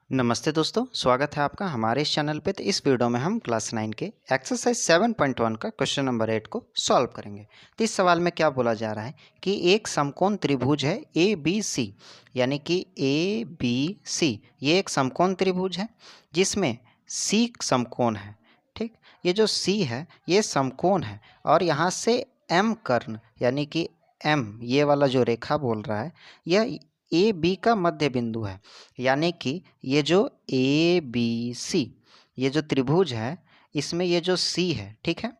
नमस्ते दोस्तों, स्वागत है आपका हमारे इस चैनल पे। तो इस वीडियो में हम क्लास 9 के एक्सरसाइज 7.1 का क्वेश्चन नंबर 8 को सॉल्व करेंगे। तो इस सवाल में क्या बोला जा रहा है कि एक समकोण त्रिभुज है ए बी सी, यानी कि ए बी सी ये एक समकोण त्रिभुज है जिसमें सी समकोण है। ठीक, ये जो सी है ये समकोण है और यहाँ से एम कर्ण यानी कि एम ये वाला जो रेखा बोल रहा है यह ए बी का मध्य बिंदु है। यानी कि ये जो ए बी सी ये जो त्रिभुज है इसमें ये जो सी है, ठीक है,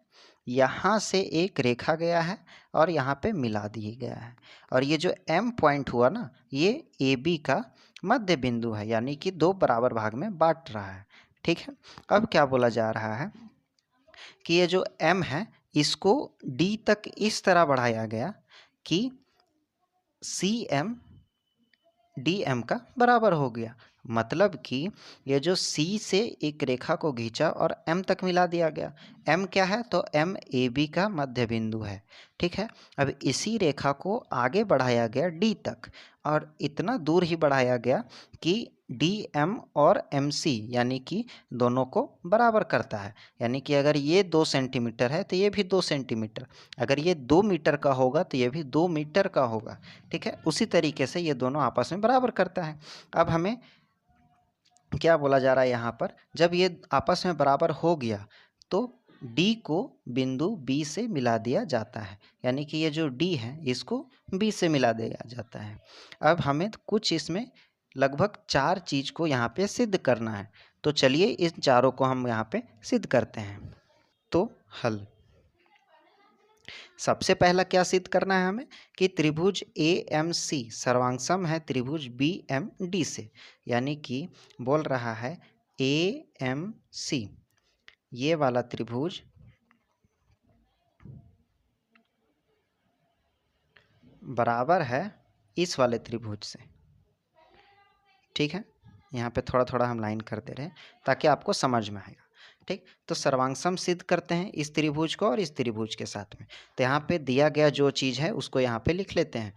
यहाँ से एक रेखा गया है और यहाँ पे मिला दिया गया है और ये जो एम पॉइंट हुआ ना ये ए बी का मध्य बिंदु है, यानी कि दो बराबर भाग में बांट रहा है। ठीक है, अब क्या बोला जा रहा है कि ये जो एम है इसको डी तक इस तरह बढ़ाया गया कि सी एम डी एम का बराबर हो गया। मतलब कि ये जो सी से एक रेखा को खींचा और एम तक मिला दिया गया। एम क्या है? तो एम ए बी का मध्य बिंदु है। ठीक है, अब इसी रेखा को आगे बढ़ाया गया डी तक और इतना दूर ही बढ़ाया गया कि डी एम और एम सी यानी कि दोनों को बराबर करता है। यानी कि अगर ये 2 सेंटीमीटर है तो ये भी 2 सेंटीमीटर, अगर ये 2 मीटर का होगा तो ये भी 2 मीटर का होगा। ठीक है, उसी तरीके से ये दोनों आपस में बराबर करता है। अब हमें क्या बोला जा रहा है यहाँ पर, जब ये आपस में बराबर हो गया तो D को बिंदु B से मिला दिया जाता है। यानी कि ये जो D है इसको B से मिला दिया जाता है। अब हमें कुछ इसमें लगभग 4 चीज़ को यहाँ पे सिद्ध करना है। तो चलिए इन चारों को हम यहाँ पे सिद्ध करते हैं। तो हल, सबसे पहला क्या सिद्ध करना है हमें कि त्रिभुज ए एम सी सर्वांगसम है त्रिभुज बी एम डी से। यानी कि बोल रहा है ए एम सी ये वाला त्रिभुज बराबर है इस वाले त्रिभुज से। ठीक है, यहाँ पे थोड़ा थोड़ा हम लाइन कर दे रहे हैं ताकि आपको समझ में आएगा। ठीक, तो सर्वांगसम सिद्ध करते हैं इस त्रिभुज को और इस त्रिभुज के साथ में। तो यहाँ पे दिया गया जो चीज़ है उसको यहाँ पे लिख लेते हैं।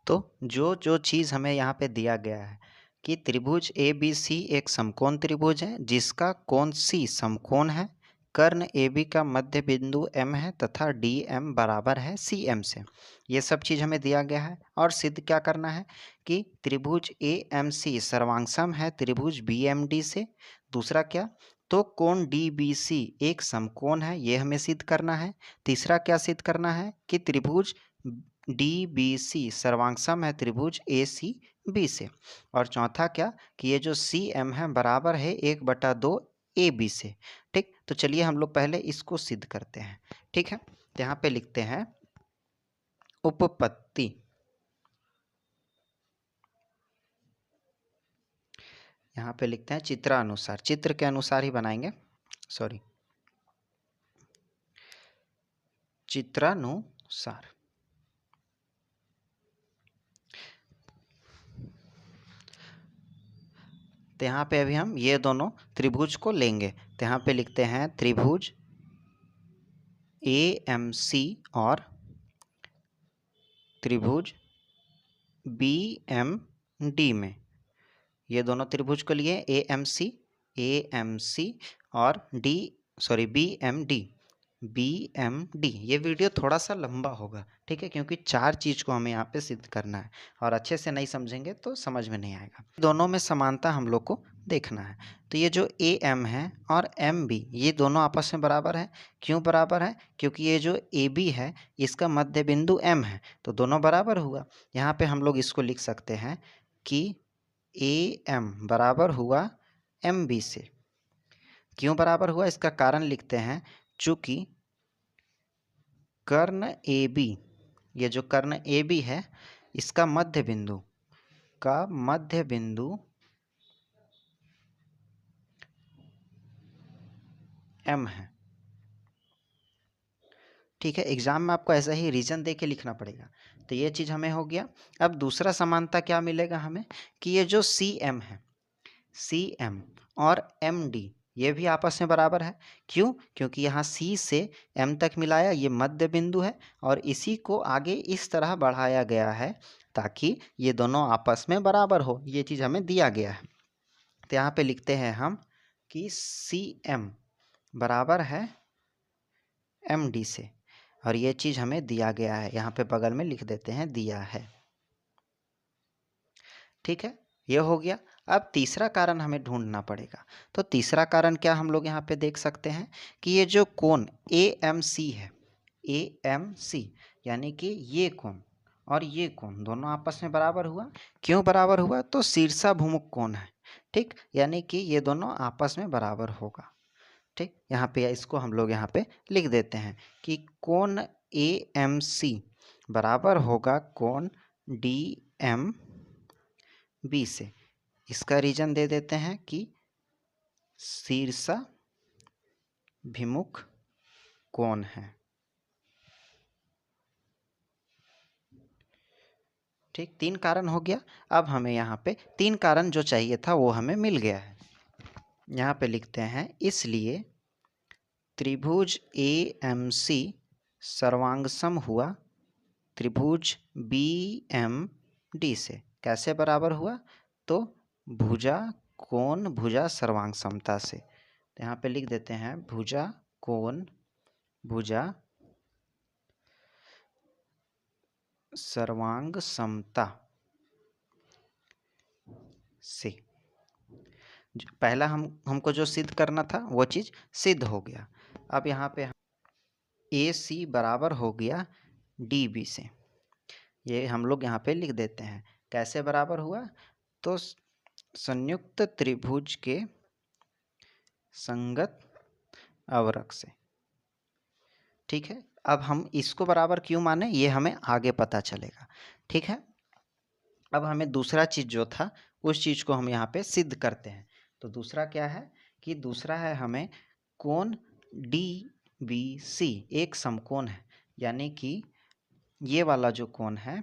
तो जो जो चीज़ हमें यहाँ पे दिया गया है कि त्रिभुज ए बी सी एक समकोण त्रिभुज है जिसका कोण सी समकोण है, कर्ण ए बी का मध्य बिंदु एम है तथा डी एम बराबर है सी एम से। ये सब चीज़ हमें दिया गया है और सिद्ध क्या करना है कि त्रिभुज ए एम सी सर्वांगसम है त्रिभुज बी एम डी से। दूसरा क्या, तो कोण डी बी सी एक समकोण है, ये हमें सिद्ध करना है। तीसरा क्या सिद्ध करना है कि त्रिभुज डी बी सी सर्वांगसम है त्रिभुज ए सी बी से। और चौथा क्या कि ये जो सी एम है बराबर है 1/2 ए बी से। ठीक, तो चलिए हम लोग पहले इसको सिद्ध करते हैं। ठीक है, तो यहाँ पे लिखते हैं उपपत्ति। यहाँ पे लिखते हैं चित्रानुसार, चित्र के अनुसार ही बनाएंगे, सॉरी, चित्रानुसार। तो यहाँ पे अभी हम ये दोनों त्रिभुज को लेंगे। तो यहाँ पे लिखते हैं त्रिभुज ए एम सी और त्रिभुज बी एम डी में, ये दोनों त्रिभुज को लिए ए एम सी और बी एम डी। ये वीडियो थोड़ा सा लंबा होगा, ठीक है, क्योंकि 4 चीज़ को हमें यहाँ पे सिद्ध करना है और अच्छे से नहीं समझेंगे तो समझ में नहीं आएगा। दोनों में समानता हम लोग को देखना है। तो ये जो ए एम है और एम बी ये दोनों आपस में बराबर है। क्यों बराबर है? क्योंकि ये जो ए बी है इसका मध्य बिंदु एम है, तो दोनों बराबर हुआ। यहाँ पे हम लोग इसको लिख सकते हैं कि ए एम बराबर हुआ एम बी से। क्यों बराबर हुआ इसका कारण लिखते हैं, चूँकि कर्ण ए बी, ये जो कर्ण ए बी है इसका मध्य बिंदु एम है। ठीक है, एग्जाम में आपको ऐसा ही रीजन दे के लिखना पड़ेगा। तो ये चीज़ हमें हो गया। अब दूसरा समानता क्या मिलेगा हमें कि ये जो सी एम है, सी एम और एम डी ये भी आपस में बराबर है। क्यों? क्योंकि यहाँ सी से एम तक मिलाया, ये मध्य बिंदु है और इसी को आगे इस तरह बढ़ाया गया है ताकि ये दोनों आपस में बराबर हो। ये चीज़ हमें दिया गया है, तो यहाँ पे लिखते हैं हम कि CM बराबर है MD से, और ये चीज़ हमें दिया गया है, यहाँ पे बगल में लिख देते हैं दिया है। ठीक है, ये हो गया। अब तीसरा कारण हमें ढूंढना पड़ेगा। तो तीसरा कारण क्या हम लोग यहाँ पे देख सकते हैं कि ये जो कोण AMC है, AMC यानी कि ये कोण और ये कोण दोनों आपस में बराबर हुआ। क्यों बराबर हुआ? तो शीर्षाभिमुख कोण है, ठीक, यानी कि ये दोनों आपस में बराबर होगा। ठीक, यहाँ पे इसको हम लोग यहाँ पे लिख देते हैं कि कोण AMC बराबर होगा कोण DMB से। इसका रीजन दे देते हैं कि शीर्षाभिमुख कोण है। ठीक, 3 कारण हो गया। अब हमें यहाँ पे 3 कारण जो चाहिए था वो हमें मिल गया है। यहाँ पे लिखते हैं इसलिए त्रिभुज AMC सर्वांगसम हुआ त्रिभुज BMD से। कैसे बराबर हुआ? तो भुजा कोण भुजा सर्वांग समता से। तो यहाँ पे लिख देते हैं भुजा कोण भुजा सर्वांग समता से। पहला हमको जो सिद्ध करना था वो चीज़ सिद्ध हो गया। अब यहाँ पे AC बराबर हो गया DB से। ये हम लोग यहाँ पे लिख देते हैं। कैसे बराबर हुआ? तो संयुक्त त्रिभुज के संगत अवरक से। ठीक है, अब हम इसको बराबर क्यों माने ये हमें आगे पता चलेगा। ठीक है, अब हमें दूसरा चीज़ जो था उस चीज़ को हम यहाँ पे सिद्ध करते हैं। तो दूसरा क्या है कि दूसरा है हमें कोण DBC एक समकोण है, यानी कि ये वाला जो कोण है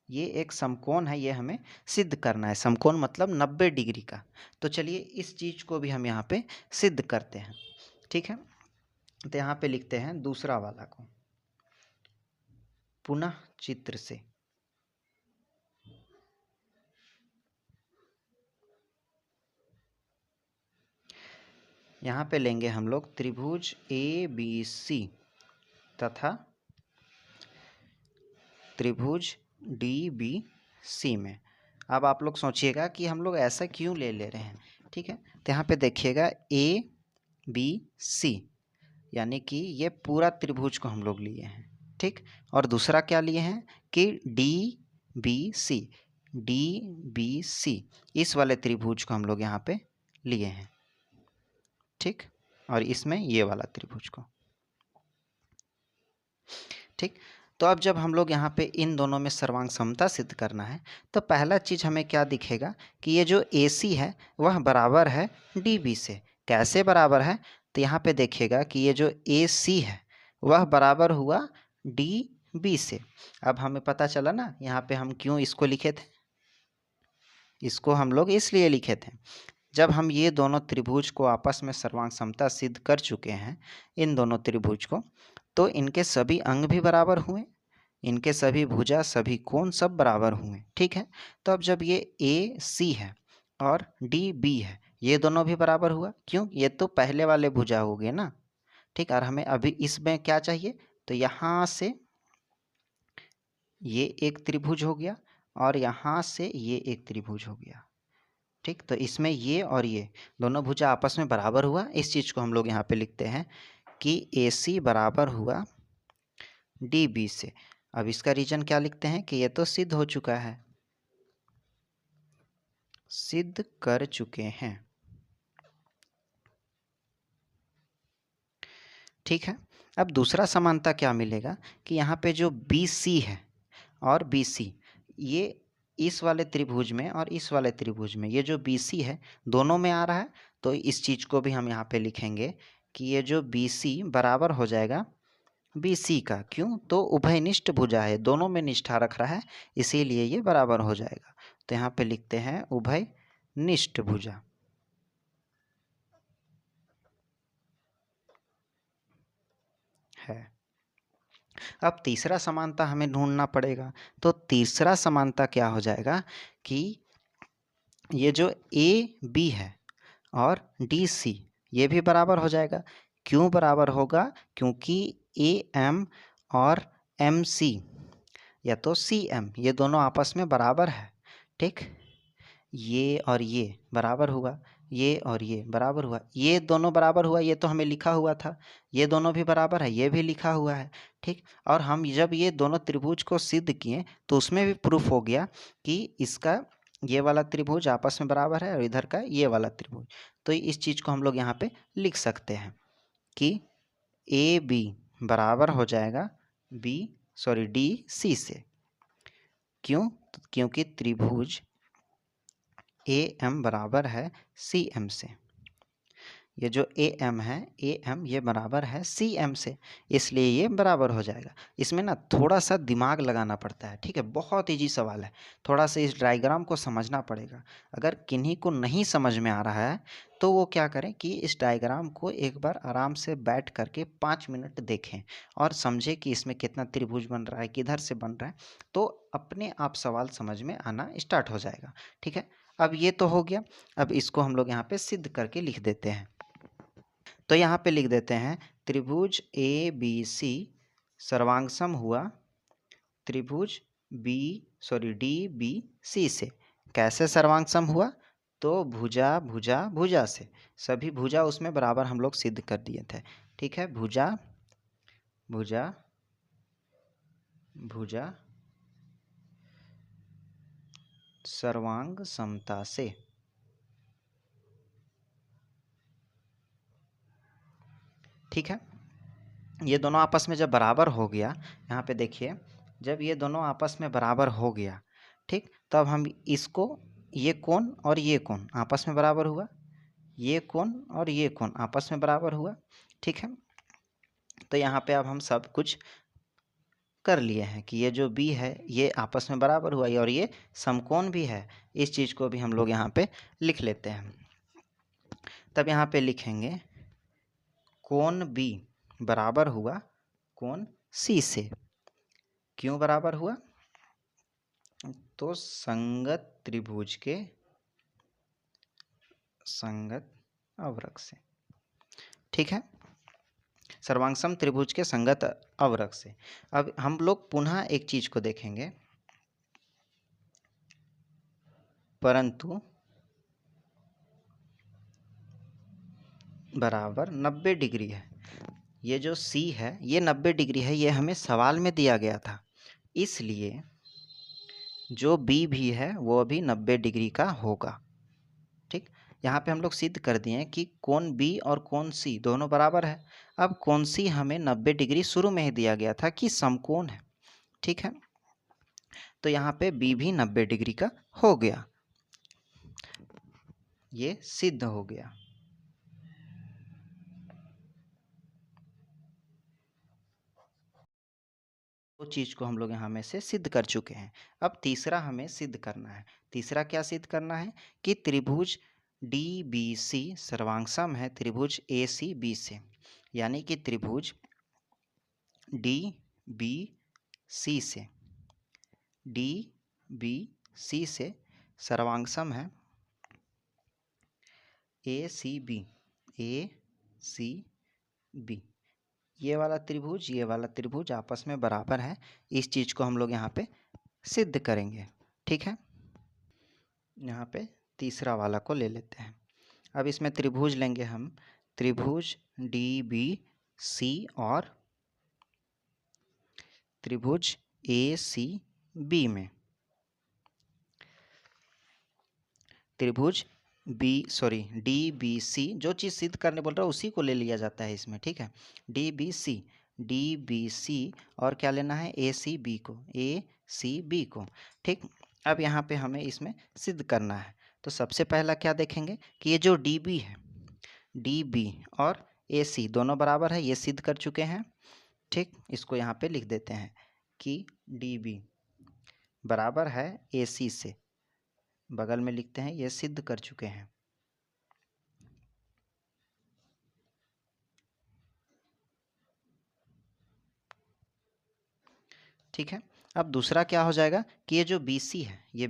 ये एक समकोण है, ये हमें सिद्ध करना है। समकोण मतलब 90 डिग्री का। तो चलिए इस चीज़ को भी हम यहाँ पे सिद्ध करते हैं। ठीक है, तो यहाँ पे लिखते हैं दूसरा वाला को पुनः चित्र से। यहाँ पे लेंगे हम लोग त्रिभुज ABC तथा त्रिभुज DBC में। अब आप लोग सोचिएगा कि हम लोग ऐसा क्यों ले रहे हैं। ठीक है, तो यहाँ पे देखिएगा ABC यानी कि ये पूरा त्रिभुज को हम लोग लिए हैं। ठीक, और दूसरा क्या लिए हैं कि DBC इस वाले त्रिभुज को हम लोग यहाँ पे लिए हैं। ठीक, और इसमें ये वाला त्रिभुज को। ठीक, तो अब जब हम लोग यहाँ पे इन दोनों में सर्वांग समता सिद्ध करना है तो पहला चीज़ हमें क्या दिखेगा कि ये जो AC है वह बराबर है DB से। कैसे बराबर है? तो यहाँ पे देखिएगा कि ये जो AC है वह बराबर हुआ DB से। अब हमें पता चला ना यहाँ पे हम क्यों इसको लिखे थे। इसको हम लोग इसलिए लिखे थे, जब हम ये दोनों त्रिभुज को आपस में सर्वांग समता सिद्ध कर चुके हैं इन दोनों त्रिभुज को, तो इनके सभी अंग भी बराबर हुए, इनके सभी भुजा सभी कोण सब बराबर हुए। ठीक है, तो अब जब ये AC है और DB है ये दोनों भी बराबर हुआ। क्यों? ये तो पहले वाले भुजा हो गए ना। ठीक, और हमें अभी इसमें क्या चाहिए? तो यहाँ से ये एक त्रिभुज हो गया और यहाँ से ये एक त्रिभुज हो गया। ठीक, तो इसमें ये और ये दोनों भुजा आपस में बराबर हुआ। इस चीज़ को हम लोग यहाँ पे लिखते हैं कि AC बराबर हुआ DB से। अब इसका रीजन क्या लिखते हैं कि ये तो सिद्ध हो चुका है, सिद्ध कर चुके हैं। ठीक है, अब दूसरा समानता क्या मिलेगा कि यहाँ पे जो BC है और BC ये इस वाले त्रिभुज में और इस वाले त्रिभुज में ये जो BC है दोनों में आ रहा है। तो इस चीज़ को भी हम यहाँ पे लिखेंगे कि ये जो BC बराबर हो जाएगा BC का। क्यों? तो उभयनिष्ठ भुजा है, दोनों में निष्ठा रख रहा है, इसीलिए ये बराबर हो जाएगा। तो यहाँ पे लिखते हैं उभयनिष्ठ भुजा है। अब तीसरा समानता हमें ढूंढना पड़ेगा। तो तीसरा समानता क्या हो जाएगा कि ये जो ए बी है और डी सी ये भी बराबर हो जाएगा। क्यों बराबर होगा? क्योंकि ए एम और एम सी या तो सी एम ये दोनों आपस में बराबर है। ठीक, ये और ये बराबर हुआ, ये और ये बराबर हुआ, ये दोनों बराबर हुआ, ये तो हमें लिखा हुआ था। ये दोनों भी बराबर है, ये भी लिखा हुआ है। ठीक, और हम जब ये दोनों त्रिभुज को सिद्ध किए तो उसमें भी प्रूफ हो गया कि इसका ये वाला त्रिभुज आपस में बराबर है और इधर का ये वाला त्रिभुज। तो इस चीज़ को हम लोग यहाँ पे लिख सकते हैं कि ए बी बराबर हो जाएगा डी सी से। क्यों? क्योंकि त्रिभुज ए एम बराबर है सी एम से। ये जो ए एम है, ए एम ये बराबर है सी एम से, इसलिए ये बराबर हो जाएगा। इसमें ना थोड़ा सा दिमाग लगाना पड़ता है। ठीक है, बहुत ईजी सवाल है, थोड़ा सा इस डायग्राम को समझना पड़ेगा। अगर किन्हीं को नहीं समझ में आ रहा है तो वो क्या करें कि इस डायग्राम को एक बार आराम से बैठ करके 5 मिनट देखें और समझें कि इसमें कितना त्रिभुज बन रहा है, किधर से बन रहा है, तो अपने आप सवाल समझ में आना स्टार्ट हो जाएगा। ठीक है, अब ये तो हो गया। अब इसको हम लोग यहाँ पे सिद्ध करके लिख देते हैं। तो यहाँ पे लिख देते हैं त्रिभुज ए बी सी सर्वांगसम हुआ त्रिभुज डी बी सी से। कैसे सर्वांगसम हुआ? तो भुजा भुजा भुजा से, सभी भुजा उसमें बराबर हम लोग सिद्ध कर दिए थे। ठीक है, भुजा भुजा भुजा सर्वांग समता से। ठीक है, ये दोनों आपस में जब बराबर हो गया, यहाँ पे देखिए, जब ये दोनों आपस में बराबर हो गया, ठीक, तब हम इसको, ये कोण और ये कोण आपस में बराबर हुआ, ये कोण और ये कोण आपस में बराबर हुआ। ठीक है, तो यहाँ पे अब हम सब कुछ कर लिए हैं कि ये जो बी है ये आपस में बराबर हुआ और ये समकोण भी है। इस चीज़ को भी हम लोग यहाँ पे लिख लेते हैं। तब यहाँ पे लिखेंगे कोण बी बराबर हुआ कोण सी से। क्यों बराबर हुआ? तो संगत त्रिभुज के संगत अवरक से। ठीक है, सर्वांगसम त्रिभुज के संगत अवरक से। अब हम लोग पुनः एक चीज को देखेंगे, परंतु बराबर 90 डिग्री है। ये जो C है ये 90 डिग्री है, ये हमें सवाल में दिया गया था, इसलिए जो B भी है वो भी 90 डिग्री का होगा। ठीक, यहाँ पे हम लोग सिद्ध कर दिए कि कोण B और कोण C दोनों बराबर है। अब कोण C हमें 90 डिग्री शुरू में ही दिया गया था कि समकोण है। ठीक है, तो यहाँ पे B भी 90 डिग्री का हो गया, ये सिद्ध हो गया। दो चीज़ को हम लोग यहाँ में से सिद्ध कर चुके हैं। अब तीसरा हमें सिद्ध करना है। तीसरा क्या सिद्ध करना है कि त्रिभुज डी बी सी सर्वांगसम है त्रिभुज ए सी बी से, यानी कि त्रिभुज डी बी सी से, डी बी सी से सर्वांगसम है ए सी बी। ये वाला त्रिभुज आपस में बराबर है। इस चीज़ को हम लोग यहाँ पे सिद्ध करेंगे। ठीक है, यहाँ पे तीसरा वाला को ले लेते हैं। अब इसमें त्रिभुज लेंगे हम, त्रिभुज डी बी सी और त्रिभुज ए सी बी में त्रिभुज डी बी सी, जो चीज़ सिद्ध करने बोल रहा है उसी को ले लिया जाता है इसमें। ठीक है, डी बी सी और क्या लेना है, ए सी बी को। ठीक, अब यहाँ पे हमें इसमें सिद्ध करना है। तो सबसे पहला क्या देखेंगे कि ये जो डी बी है, डी बी और ए सी दोनों बराबर है, ये सिद्ध कर चुके हैं। ठीक, इसको यहाँ पे लिख देते हैं कि डी बी बराबर है ए सी से, बगल में लिखते हैं, ये सिद्ध कर चुके हैं। ठीक है। अब दूसरा क्या हो जाएगा कि ये जो बी सी है, ये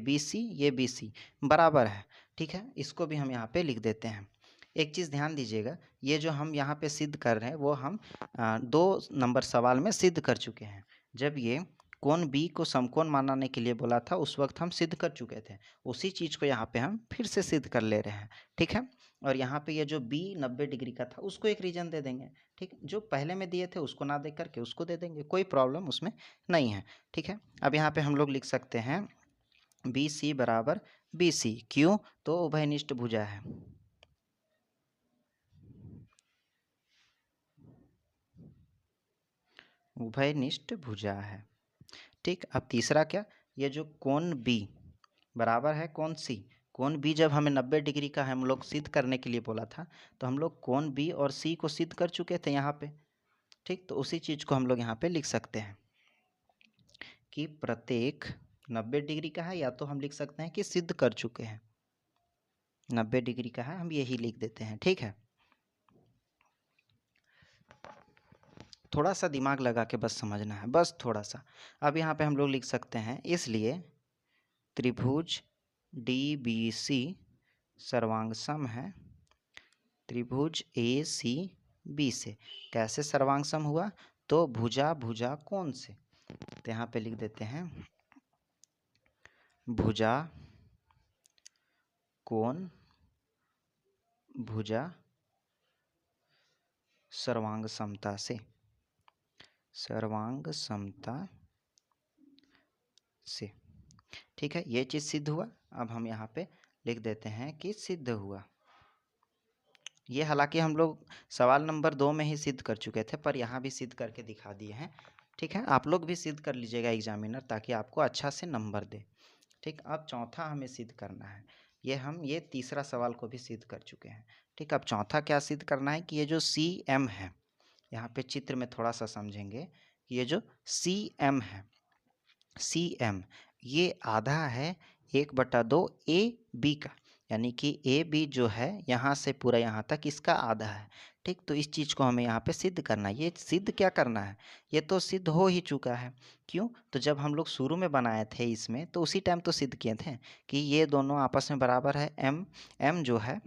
बी सी बराबर है, ठीक है। इसको भी हम यहाँ पे लिख देते हैं। एक चीज़ ध्यान दीजिएगा, ये जो हम यहाँ पे सिद्ध कर रहे हैं वो हम 2 नंबर सवाल में सिद्ध कर चुके हैं। जब ये कोण बी को समकोण मानने के लिए बोला था उस वक्त हम सिद्ध कर चुके थे, उसी चीज़ को यहाँ पे हम फिर से सिद्ध कर ले रहे हैं, ठीक है। और यहाँ पे ये जो बी 90 डिग्री का था उसको एक रीजन दे देंगे, ठीक। जो पहले में दिए थे उसको ना दे करके उसको दे देंगे, कोई प्रॉब्लम उसमें नहीं है, ठीक है। अब यहाँ पे हम लोग लिख सकते हैं बी सी बराबर बी सी, क्यों? तो उभयनिष्ठ भुजा है, उभयनिष्ठ भुजा है, ठीक। अब तीसरा क्या, ये जो कोण बी बराबर है कोण सी, कोण बी जब हमें 90 डिग्री का हम लोग सिद्ध करने के लिए बोला था तो हम लोग कोण बी और सी को सिद्ध कर चुके थे यहाँ पे, ठीक। तो उसी चीज़ को हम लोग यहाँ पे लिख सकते हैं कि प्रत्येक 90 डिग्री का है, या तो हम लिख सकते हैं कि सिद्ध कर चुके हैं, 90 डिग्री का है, हम यही लिख देते हैं, ठीक है। थोड़ा सा दिमाग लगा के बस समझना है, बस थोड़ा सा। अब यहाँ पे हम लोग लिख सकते हैं, इसलिए त्रिभुज डी बी सी सर्वांग सम है त्रिभुज ए सी बी से। कैसे सर्वांग सम हुआ? तो भुजा भुजा कोण से। तो यहाँ पे लिख देते हैं भुजा कोण भुजा सर्वांग समता से, सर्वांग समता से, ठीक है। ये चीज़ सिद्ध हुआ। अब हम यहाँ पे लिख देते हैं कि सिद्ध हुआ। ये हालांकि हम लोग सवाल नंबर 2 में ही सिद्ध कर चुके थे, पर यहाँ भी सिद्ध करके दिखा दिए हैं, ठीक है। आप लोग भी सिद्ध कर लीजिएगा एग्जामिनर, ताकि आपको अच्छा से नंबर दे, ठीक। अब चौथा हमें सिद्ध करना है, ये तीसरा सवाल को भी सिद्ध कर चुके हैं, ठीक। अब चौथा क्या सिद्ध करना है कि ये जो सी एम है, यहाँ पे चित्र में थोड़ा सा समझेंगे कि ये जो सी एम है, सी एम ये आधा है 1/2 ए बी का, यानी कि ए बी जो है यहाँ से पूरा यहाँ तक इसका आधा है, ठीक। तो इस चीज़ को हमें यहाँ पे सिद्ध करना है। ये सिद्ध क्या करना है, ये तो सिद्ध हो ही चुका है। क्यों? तो जब हम लोग शुरू में बनाए थे इसमें तो उसी टाइम तो सिद्ध किए थे कि ये दोनों आपस में बराबर है। एम एम जो है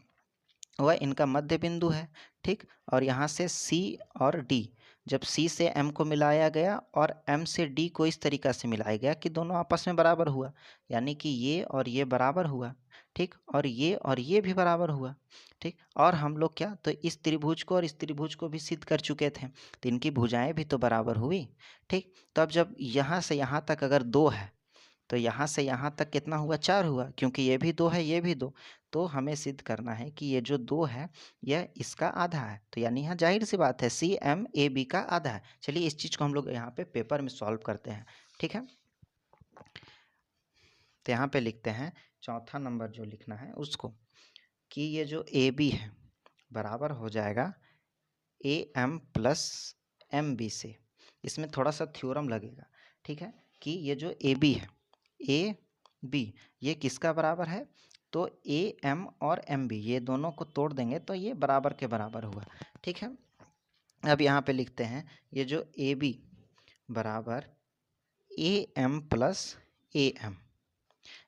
वह इनका मध्य बिंदु है, ठीक। और यहाँ से सी और डी, जब सी से एम को मिलाया गया और एम से डी को इस तरीक़ा से मिलाया गया कि दोनों आपस में बराबर हुआ, यानी कि ये और ये बराबर हुआ, ठीक। और ये भी बराबर हुआ, ठीक। और हम लोग क्या, तो इस त्रिभुज को और इस त्रिभुज को भी सिद्ध कर चुके थे, तो इनकी भुजाएं भी तो बराबर हुई, ठीक। तो अब जब यहाँ से यहाँ तक अगर 2 है तो यहाँ से यहाँ तक कितना हुआ, 4 हुआ, क्योंकि ये भी 2 है ये भी 2। तो हमें सिद्ध करना है कि ये जो 2 है यह इसका आधा है, तो यानी यहाँ जाहिर सी बात है सी एम ए बी का आधा है। चलिए इस चीज़ को हम लोग यहाँ पे पेपर में सॉल्व करते हैं, ठीक है। तो यहाँ पे लिखते हैं चौथा नंबर जो लिखना है उसको, कि ये जो ए बी है बराबर हो जाएगा A M plus M B से। इसमें थोड़ा सा थ्योरम लगेगा, ठीक है, कि ये जो ए बी है, ए बी ये किसका बराबर है, तो ए एम और एम बी ये दोनों को तोड़ देंगे तो ये बराबर के बराबर हुआ, ठीक है। अब यहाँ पे लिखते हैं ये जो ए बी बराबर A M plus A M,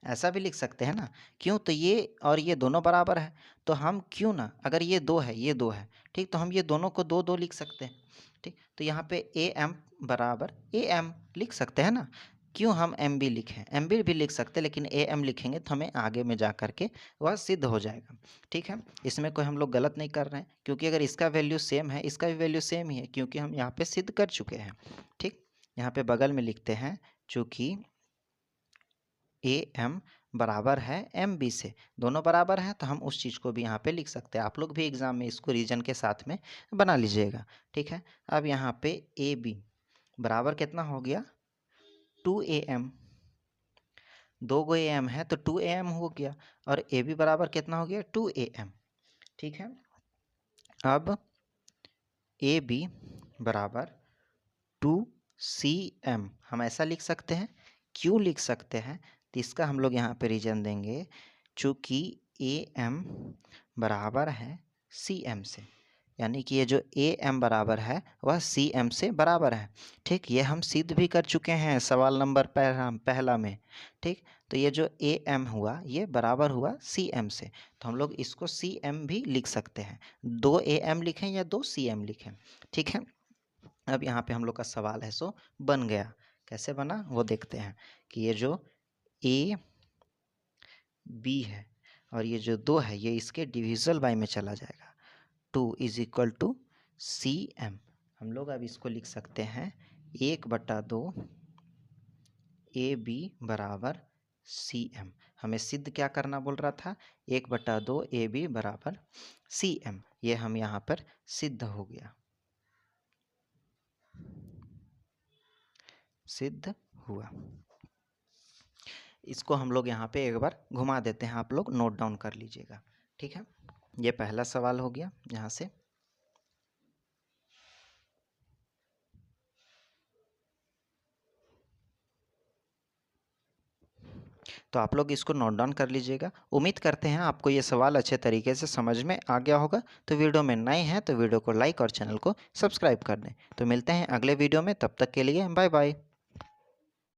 ऐसा भी लिख सकते हैं ना। क्यों? तो ये और ये दोनों बराबर है, तो हम क्यों ना, अगर ये 2 है ये 2 है, ठीक, तो हम ये दोनों को 2 2 लिख सकते हैं, ठीक। तो यहाँ पे ए एम बराबर ए एम लिख सकते हैं ना। क्यों हम एम बी लिखें, एम बी भी लिख सकते हैं, लेकिन ए एम लिखेंगे तो हमें आगे में जा कर के वह सिद्ध हो जाएगा, ठीक है। इसमें कोई हम लोग गलत नहीं कर रहे हैं, क्योंकि अगर इसका वैल्यू सेम है इसका भी वैल्यू सेम ही है, क्योंकि हम यहाँ पे सिद्ध कर चुके हैं, ठीक। यहाँ पे बगल में लिखते हैं चूँकि ए एम बराबर है एम बी से, दोनों बराबर हैं तो हम उस चीज़ को भी यहाँ पे लिख सकते हैं। आप लोग भी एग्ज़ाम में इसको रीजन के साथ में बना लीजिएगा, ठीक है। अब यहाँ पे ए बी बराबर कितना हो गया, 2 A M, 2 go A M है तो 2 ए एम हो गया, और ए बी बराबर कितना हो गया, 2 ए एम, ठीक है। अब ए बी बराबर 2 सी एम हम ऐसा लिख सकते हैं। क्यों लिख सकते हैं, तो इसका हम लोग यहाँ पे रीजन देंगे, चूँकि ए एम बराबर है सी एम से, यानी कि ये जो ए एम बराबर है वह सी एम से बराबर है। ठीक, ये हम सिद्ध भी कर चुके हैं सवाल नंबर पहला में। ठीक, तो ये जो ए एम हुआ ये बराबर हुआ सी एम से, तो हम लोग इसको सी एम भी लिख सकते हैं। 2 ए एम लिखें या 2 सी एम लिखें। ठीक है, अब यहाँ पे हम लोग का सवाल है सो बन गया। कैसे बना वो देखते हैं कि ये जो ए बी है और ये जो 2 है ये इसके डिविजल बाय में चला जाएगा। 2 is equal to C M. हम लोग अब इसको लिख सकते हैं 1/2 ए बी बराबर सी एम। हमें सिद्ध क्या करना बोल रहा था? 1/2 ए बी बराबर सी एम। ये हम यहाँ पर सिद्ध हो गया, सिद्ध हुआ। इसको हम लोग यहाँ पे एक बार घुमा देते हैं, आप लोग नोट डाउन कर लीजिएगा। ठीक है, ये पहला सवाल हो गया यहाँ से। तो आप लोग इसको नोट डाउन कर लीजिएगा। उम्मीद करते हैं आपको ये सवाल अच्छे तरीके से समझ में आ गया होगा। तो वीडियो में नए हैं तो वीडियो को लाइक और चैनल को सब्सक्राइब कर दें। तो मिलते हैं अगले वीडियो में, तब तक के लिए बाय बाय।